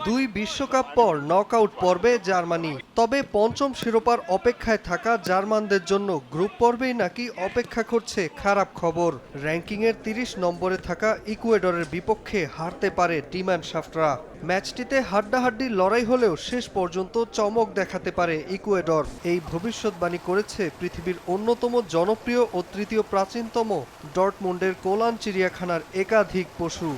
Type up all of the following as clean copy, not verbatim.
দুই বিশ্বকাপ পর নকআউট পর্বে জার্মানি। তবে পঞ্চম শিরোপার অপেক্ষায় থাকা জার্মানদের জন্য গ্রুপ পর্বেই নাকি অপেক্ষা করছে খারাপ খবর। র্যাঙ্কিংয়ের ৩০ নম্বরে থাকা ইকুয়েডরের বিপক্ষে হারতে পারে ডিম্যানশাফটরা। ম্যাচটিতে হাড্ডাহাড্ডি লড়াই হলেও শেষ পর্যন্ত চমক দেখাতে পারে ইকুয়েডর। এই ভবিষ্যৎবাণী করেছে পৃথিবীর অন্যতম জনপ্রিয় ও তৃতীয় প্রাচীনতম ডর্টমুন্ডের কোলান চিড়িয়াখানার একাধিক পশু।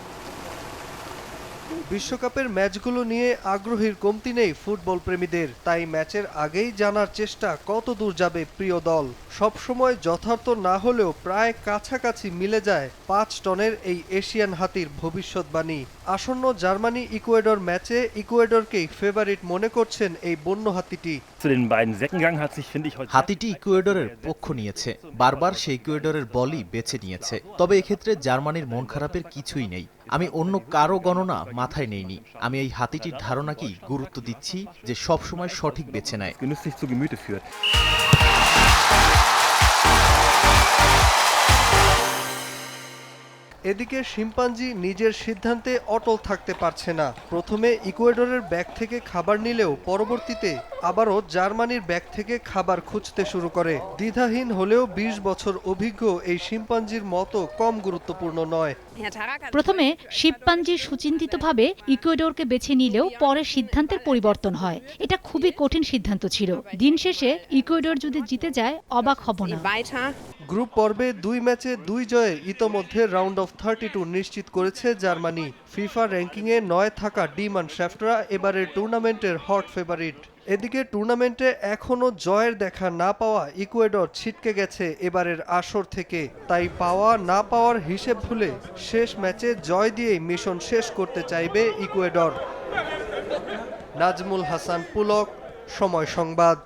বিশ্বকাপের ম্যাচগুলো নিয়ে আগ্রহের কমতি নেই ফুটবল প্রেমীদের। তাই ম্যাচের আগেই জানার চেষ্টা কত দূর যাবে প্রিয় দল। সবসময় যথার্থ না হলেও প্রায় কাছাকাছি মিলে যায় ৫ টনের এই এশিয়ান হাতির ভবিষ্যৎবাণী। আসন্ন জার্মানি ইকুয়েডর ম্যাচে ইকুয়েডরকেই ফেভারিট মনে করছেন এই বন্য হাতিটি। হাতিটি ইকুয়েডরের পক্ষ নিয়েছে, বারবার সে ইকুয়েডরের বলই বেছে নিয়েছে। তবে এক্ষেত্রে জার্মানির মন খারাপের কিছুই নেই। আমি অন্য কারো গণনা মাথায় নেইনি। আমি এই হাতিটির ধারণাকেই গুরুত্ব দিচ্ছি যে সবসময় সঠিক বেছে নেয়। এদিকে শিম্পাঞ্জি নিজের সিদ্ধান্তে অটল থাকতে পারছে না। প্রথমে ইকুয়েডরের ব্যাগ থেকে খাবার নিলেও পরবর্তীতে আবারও জার্মানির ব্যাগ থেকে খাবার খুঁজতে শুরু করে। দ্বিধাহীন হলেও ২০ বছর অভিজ্ঞ এই শিম্পাঞ্জির মতো কম গুরুত্বপূর্ণ নয়। প্রথমে শিম্পাঞ্জি সুচিন্তিতভাবে ইকুয়েডরকে বেছে নিলেও পরে সিদ্ধান্তের পরিবর্তন হয়। এটা খুবই কঠিন সিদ্ধান্ত ছিল। দিন শেষে ইকুয়েডর যদি জিতে যায় অবাক হব না। গ্রুপ পর্বে ২ ম্যাচে ২ জয়ে ইতোমধ্যে রাউন্ড অফ 32 নিশ্চিত করেছে জার্মানি। ফিফা র্যাঙ্কিংয়ে ৯ থাকা ডিম্যানশাফটরা এবারের টুর্নামেন্টের হট ফেভারিট। এদিকে টুর্নামেন্টে এখনও জয়ের দেখা না পাওয়া ইকুয়েডর ছিটকে গেছে এবারের আসর থেকে। তাই পাওয়া না পাওয়ার হিসেব ভুলে শেষ ম্যাচে জয় দিয়েই মিশন শেষ করতে চাইবে ইকুয়েডর। নাজমুল হাসান পুলক, সময় সংবাদ।